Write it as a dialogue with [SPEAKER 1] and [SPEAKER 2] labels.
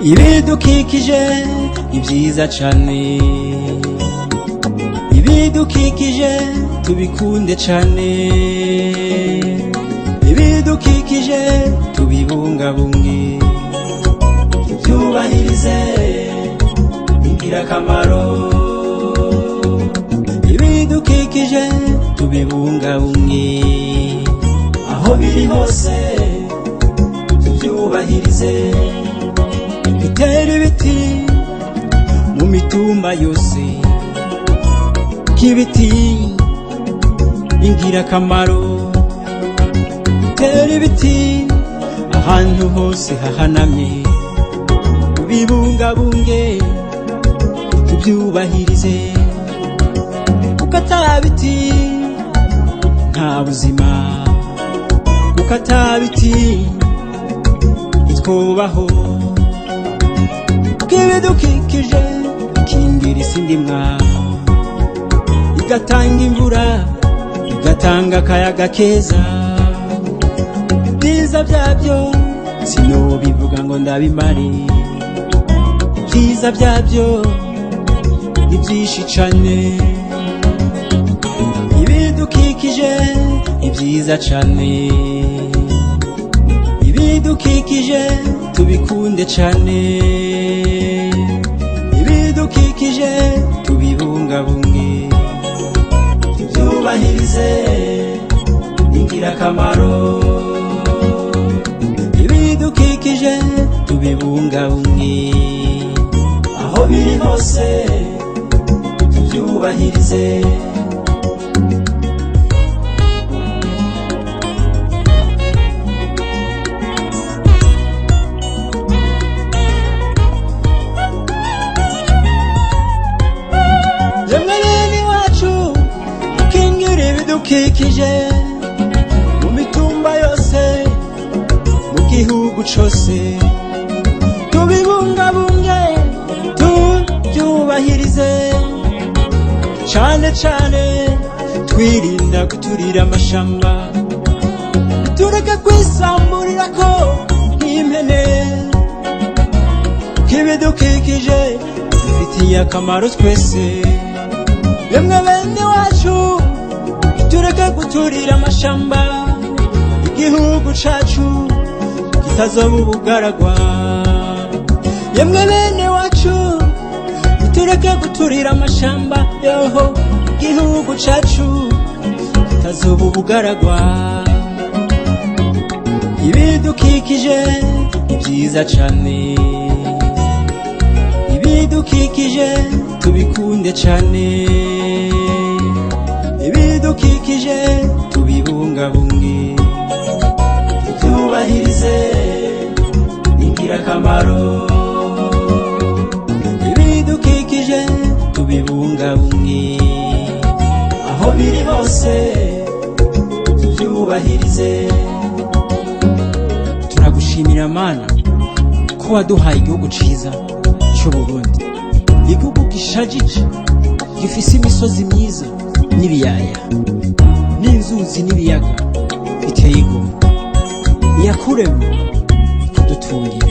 [SPEAKER 1] ibidukikije ni byiza cane, ibidukikije tubikunde cane, ibidukikije tubibungabunge, tubyubahirize ingirakamaro. Ibidukikije tubibungabunge, aho biri hose tubyubahirize, dutere ibiti mu mitumba yose, k'ibiti ingirakamaro, dutere ibiti ahantu hose hahanamye, tubibungabunge tubyubahirize, kuko atabiti nta buzima, kuko atabiti ntitwobaho. Ibidukikije bikingira isi ndimwa, igatanga imvura, igatanga akayaga keza, ibyiza byabyo sinobivuga ngo ndabimare, ibyiza byabyo ni byinshi cane. Ibidukikije ni byiza cane, ibidukikije tubikunde cane, ibidukikije tubibungabunge, tubyubahirize ingirakamaro. Ibidukikije tubibungabunge, aho biri hose tubyubahirize. Ibidukikije mu mitumba yose, mu gihugu cose, tubibungabunge tubyubahirize cane cane, twirinda guturira amashamba, tureke kwisamburirako nk'impene. Ibidukikije bifitiye akamaro twese, yemwe bene wacu, tureke guturira amashamba, igihugu cacu kitazoba ubugaragwa. Yemwe bene wacu, tureke guturira amashamba, yoho igihugu cacu kitazoba ubugaragwa. Ibidukikije ni byiza cane, ibidukikije tubikunde cane, ibidukikije tubibungabunge, tubyubahirize ingirakamaro. Ibidukikije tubibungabunge, aho biri hose tubyubahirize. Turagushimira Mana ko waduhaye igihugu ciza c'Uburundi, igihugu gishajije, gifise imisozi myiza n'ibiyaya n'inzuzi n'ibiyaga biteye igomwe. Iyakuremye ikadutungira.